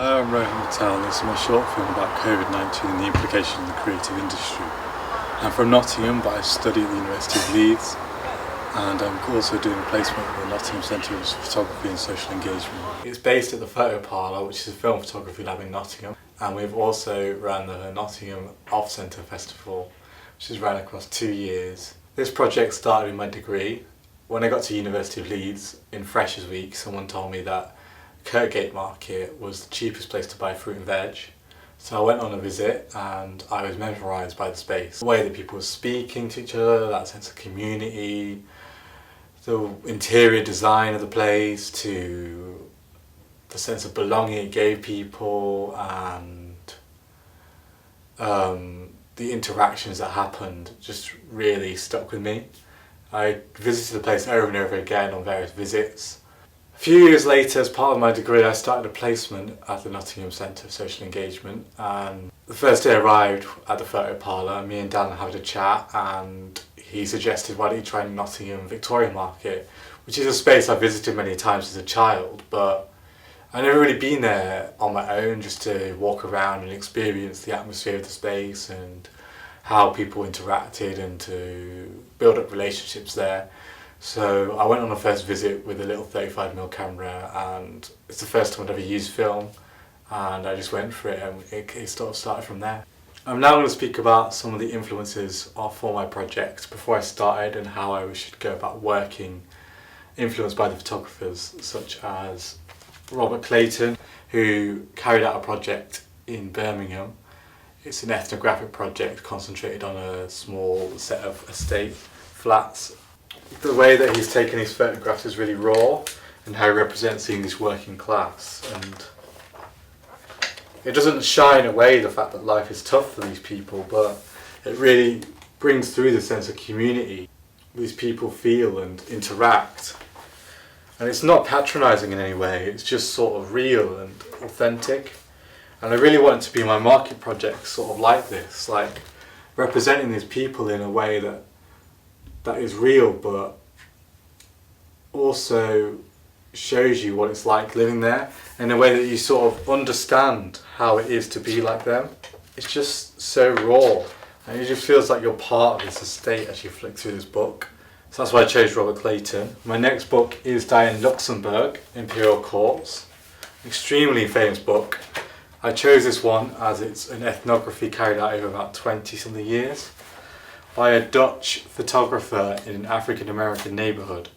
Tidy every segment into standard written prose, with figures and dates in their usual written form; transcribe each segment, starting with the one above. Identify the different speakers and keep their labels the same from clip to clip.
Speaker 1: Hello, I'm Rohan Patel. This is my short film about COVID-19 and the implications of the creative industry. I'm from Nottingham, but I study at the University of Leeds, and I'm also doing a placement at the Nottingham Centre of Photography and Social Engagement. It's based at the Photo Parlour, which is a film photography lab in Nottingham, and we've also run the Nottingham Off Centre Festival, which has run across 2 years. This project started in my degree. When I got to University of Leeds in Freshers Week, someone told me that Kirkgate Market was the cheapest place to buy fruit and veg. So I went on a visit and I was mesmerised by the space. The way that people were speaking to each other, that sense of community, the interior design of the place, to the sense of belonging it gave people, and the interactions that happened just really stuck with me. I visited the place over and over again on various visits. A few years later, as part of my degree, I started a placement at the Nottingham Centre of Social Engagement, and the first day I arrived at the photo parlour, me and Dan had a chat, and he suggested, why don't you try Nottingham Victoria Market, which is a space I visited many times as a child, but I'd never really been there on my own, just to walk around and experience the atmosphere of the space and how people interacted and to build up relationships there. So I went on a first visit with a little 35mm camera, and it's the first time I'd ever used film, and I just went for it, and it sort of started from there. I'm now going to speak about some of the influences for my project before I started, and how I should go about working, influenced by the photographers such as Robert Clayton, who carried out a project in Birmingham. It's an ethnographic project concentrated on a small set of estate flats. The way that he's taken his photographs is really raw, and how he represents the English working class, and it doesn't shine away the fact that life is tough for these people, but it really brings through the sense of community these people feel and interact. And it's not patronising in any way, it's just sort of real and authentic. And I really want it to be my market project sort of like this, like representing these people in a way that is real, but also shows you what it's like living there in a way that you sort of understand how it is to be like them. It's just so raw, and it just feels like you're part of this estate as you flick through this book. So that's why I chose Robert Clayton. My next book is Diane Luxemburg, Imperial Courts, extremely famous book. I chose this one as it's an ethnography carried out over about 20 something years by a Dutch photographer in an African American neighbourhood.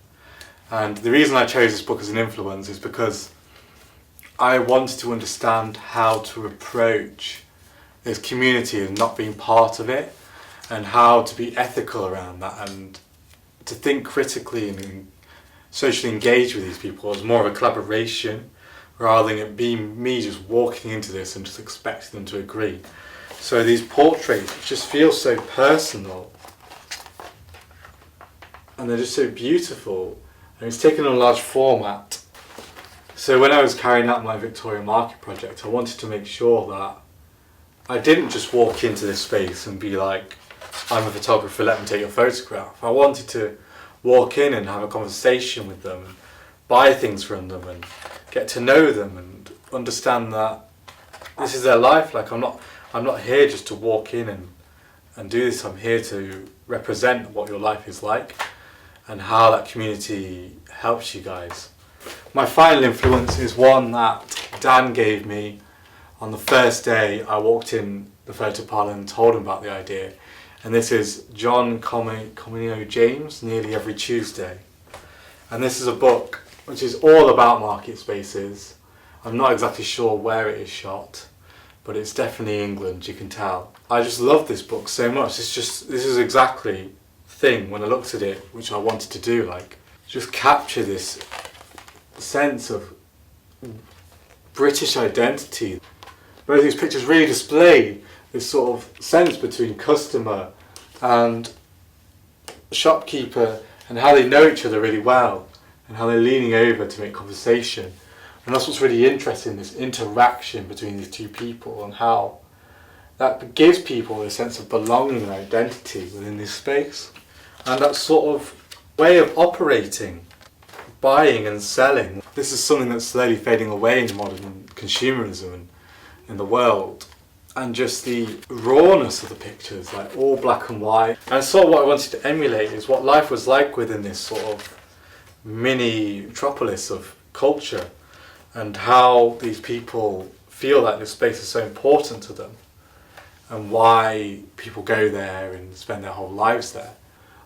Speaker 1: And the reason I chose this book as an influence is because I wanted to understand how to approach this community and not being part of it, and how to be ethical around that, and to think critically and socially engage with these people as more of a collaboration, rather than it being me just walking into this and just expecting them to agree. So these portraits just feel so personal, and they're just so beautiful, and it's taken on a large format. So when I was carrying out my Victoria Market project, I wanted to make sure that I didn't just walk into this space and be like, I'm a photographer, let me take your photograph. I wanted to walk in and have a conversation with them, and buy things from them, and get to know them, and understand that this is their life. Like I'm not here just to walk in and do this. I'm here to represent what your life is like and how that community helps you guys. My final influence is one that Dan gave me on the first day I walked in the photo parlour and told him about the idea. And this is John Comino James, Nearly Every Tuesday. And this is a book which is all about market spaces. I'm not exactly sure where it is shot, but it's definitely England, you can tell. I just love this book so much. This is exactly the thing when I looked at it, which I wanted to do, like just capture this sense of British identity. Both these pictures really display this sort of sense between customer and shopkeeper, and how they know each other really well, and how they're leaning over to make conversation. And that's what's really interesting, this interaction between these two people, and how that gives people a sense of belonging and identity within this space. And that sort of way of operating, buying and selling, this is something that's slowly fading away in modern consumerism in the world, and just the rawness of the pictures, like all black and white. And sort of what I wanted to emulate is what life was like within this sort of mini metropolis of culture, and how these people feel that this space is so important to them, and why people go there and spend their whole lives there.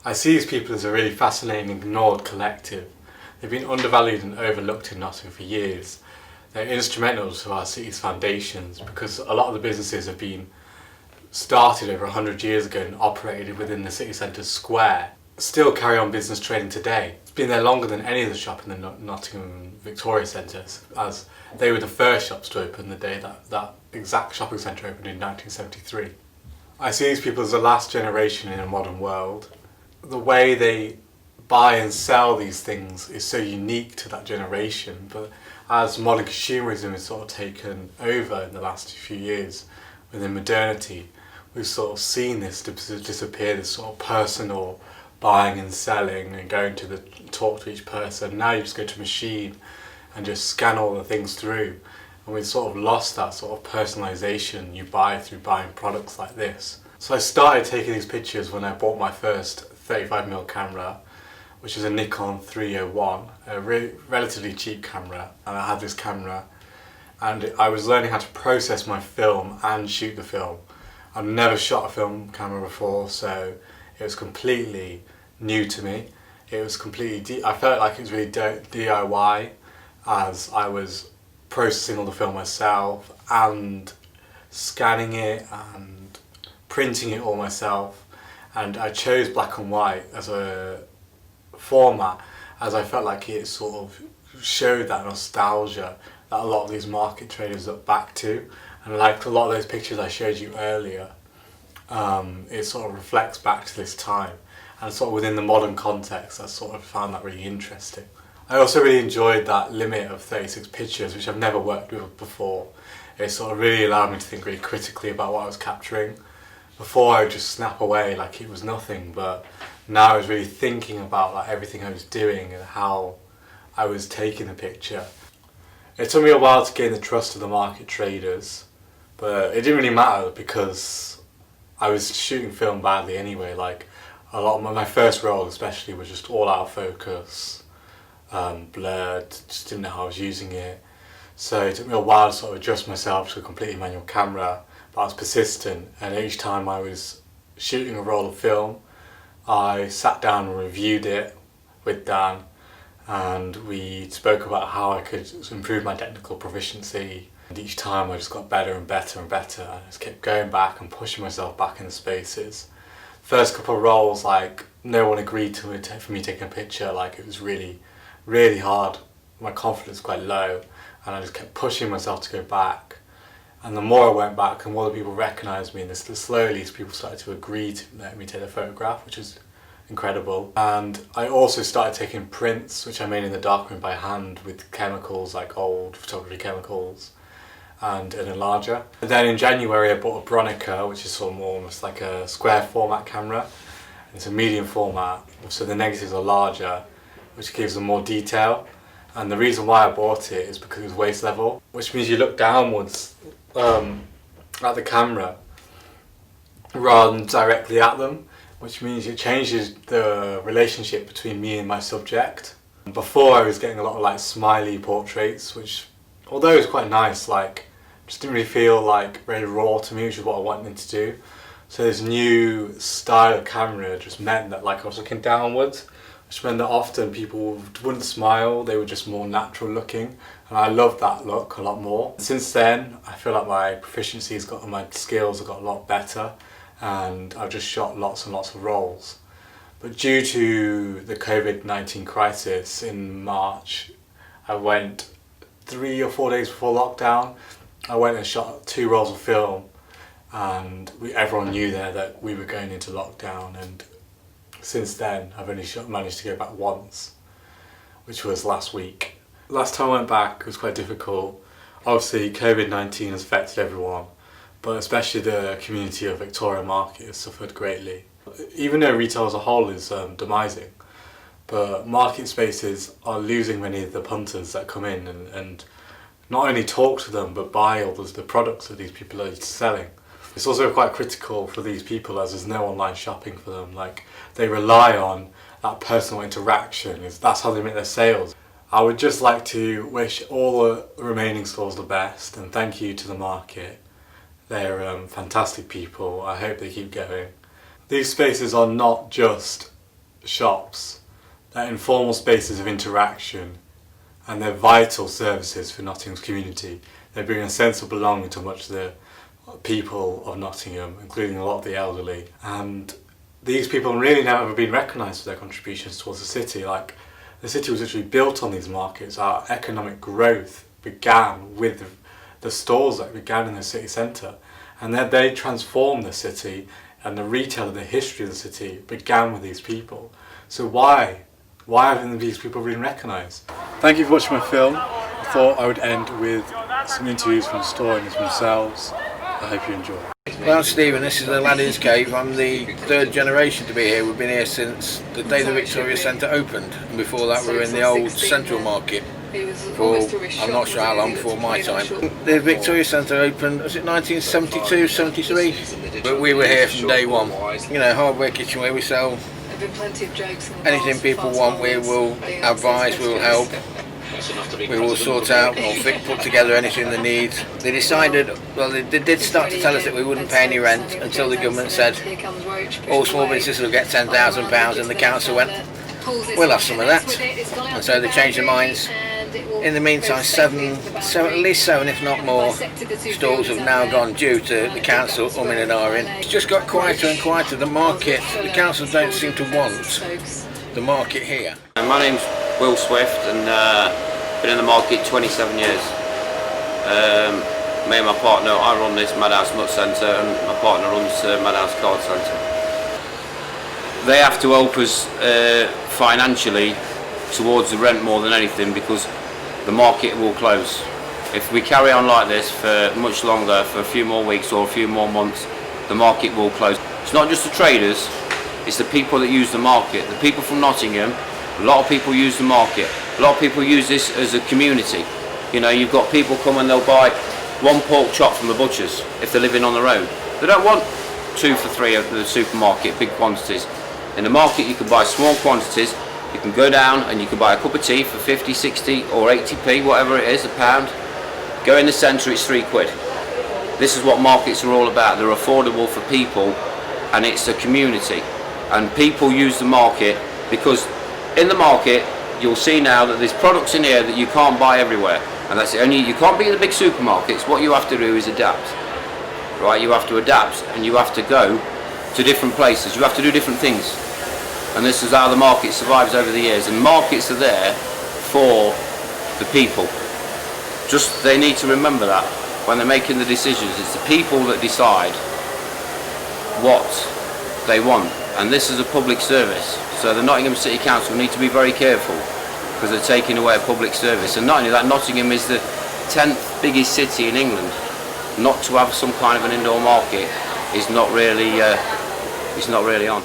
Speaker 1: I see these people as a really fascinating, ignored collective. They've been undervalued and overlooked in Nottingham for years. They're instrumental to our city's foundations because a lot of the businesses have been started over 100 years ago and operated within the city centre square, still carry on business trading today. It's been there longer than any of the shops in the Nottingham Victoria Centres, as they were the first shops to open the day that exact shopping centre opened in 1973. I see these people as the last generation in a modern world. The way they buy and sell these things is so unique to that generation, but as modern consumerism has sort of taken over in the last few years within modernity, we've sort of seen this disappear, this sort of personal buying and selling and going to talk to each person. Now you just go to a machine and just scan all the ththings through, and we've sort of lost that sort of personalisation you buy through buying products like this. So I started taking these pictures when I bought my first 35mm camera, which is a Nikon 301, a relatively cheap camera, and I had this camera and I was learning how to process my film and shoot the film. I've never shot a film camera before, so it was completely new to me. It was completely, I felt like it was really DIY, as I was processing all the film myself and scanning it and printing it all myself, and I chose black and white as a format as I felt like it sort of showed that nostalgia that a lot of these market traders look back to, and like a lot of those pictures I showed you earlier, it sort of reflects back to this time, and sort of within the modern context I sort of found that really interesting. I also really enjoyed that limit of 36 pictures, which I've never worked with before. It sort of really allowed me to think really critically about what I was capturing. Before I would just snap away like it was nothing, but now I was really thinking about like everything I was doing and how I was taking the picture. It took me a while to gain the trust of the market traders, but it didn't really matter because I was shooting film badly anyway. Like a lot of my first roll especially was just all out of focus, blurred, just didn't know how I was using it. So it took me a while to sort of adjust myself to a completely manual camera, but I was persistent, and each time I was shooting a roll of film, I sat down and reviewed it with Dan, and we spoke about how I could improve my technical proficiency, and each time I just got better and better and better, and I just kept going back and pushing myself back in the spaces. First couple of rolls, like no one agreed to it for me taking a picture, like it was really, really hard. My confidence was quite low, and I just kept pushing myself to go back. And the more I went back, the more the people recognised me, and slowly people started to agree to let me take a photograph, which was incredible. And I also started taking prints, which I made in the darkroom by hand with chemicals, like old photography chemicals, and an enlarger. And then in January I bought a Bronica, which is sort of more almost like a square format camera. It's a medium format, so the negatives are larger, which gives them more detail. And the reason why I bought it is because it was waist level, which means you look downwards at the camera rather than directly at them, which means it changes the relationship between me and my subject. Before I was getting a lot of like smiley portraits, which although it was quite nice, like just didn't really feel like very raw to me, which is what I wanted to do. So this new style of camera just meant that like I was looking downwards, which meant that often people wouldn't smile, they were just more natural looking, and I loved that look a lot more. Since then I feel like my proficiency has got, my skills have got a lot better, and I've just shot lots and lots of rolls. But due to the COVID-19 crisis in March, I went 3 or 4 days before lockdown, I went and shot 2 rolls of film, and everyone knew there that we were going into lockdown, and since then I've only managed to go back once, which was last week. Last time I went back it was quite difficult. Obviously COVID-19 has affected everyone, but especially the community of Victoria Market has suffered greatly. Even though retail as a whole is demising, but market spaces are losing many of the punters that come in and not only talk to them but buy all the products that these people are selling. It's also quite critical for these people as there's no online shopping for them. Like, they rely on that personal interaction. That's how they make their sales. I would just like to wish all the remaining stores the best and thank you to the market. They're fantastic people. I hope they keep going. These spaces are not just shops. They're informal spaces of interaction and they're vital services for Nottingham's community. They bring a sense of belonging to much of the people of Nottingham, including a lot of the elderly. And these people really have never been recognised for their contributions towards the city. Like, the city was literally built on these markets. Our economic growth began with the stores that began in the city centre, and then they transformed the city, and the retail and the history of the city began with these people. So why haven't these people been recognised? Thank you for watching my film. I thought I would end with some interviews from store owners themselves. I hope you enjoy.
Speaker 2: Well, I'm Stephen, this is Aladdin's Cave. I'm the third generation to be here. We've been here since the day the Victoria Centre opened, and before that we were in the old Central Market for I'm not sure how long before my time. The Victoria Centre opened, was it 1972, 73? But we were here from day one. You know, hardware kitchenware, we sell anything people want, we will advise, we will help. We will sort out or put together anything they need. They decided, well, they did start to tell us that we wouldn't pay any rent until the government said all small businesses will get £10,000, and the council went, we'll have some of that. And so they changed their minds. In the meantime, at least seven, if not more, stores have now gone due to the council umming and ahhing. It's just got quieter and quieter. The market, the council don't seem to want the market here.
Speaker 3: My name's Will Swift, and been in the market 27 years. Me and my partner, I run this Madhouse Nut Centre, and my partner runs Madhouse Card Centre. They have to help us financially towards the rent more than anything, because the market will close. If we carry on like this for much longer, for a few more weeks or a few more months, the market will close. It's not just the traders, it's the people that use the market. The people from Nottingham, a lot of people use the market. A lot of people use this as a community. You know, you've got people come and they'll buy one pork chop from the butcher's if they're living on the road. They don't want 2 for 3 at the supermarket, big quantities. In the market you can buy small quantities. You can go down and you can buy a cup of tea for 50, 60 or 80p, whatever it is, a pound. Go in the centre, it's £3. This is what markets are all about. They're affordable for people, and it's a community. And people use the market because in the market you'll see now that there's products in here that you can't buy everywhere, and that's the only, you can't be in the big supermarkets. What you have to do is adapt, right? You have to adapt, and you have to go to different places. You have to do different things, and this is how the market survives over the years. And markets are there for the people. Just, they need to remember that when they're making the decisions. It's the people that decide what they want, and this is a public service. So the Nottingham City Council need to be very careful, because they're taking away a public service. And not only that, Nottingham is the 10th biggest city in England. Not to have some kind of an indoor market is not really on.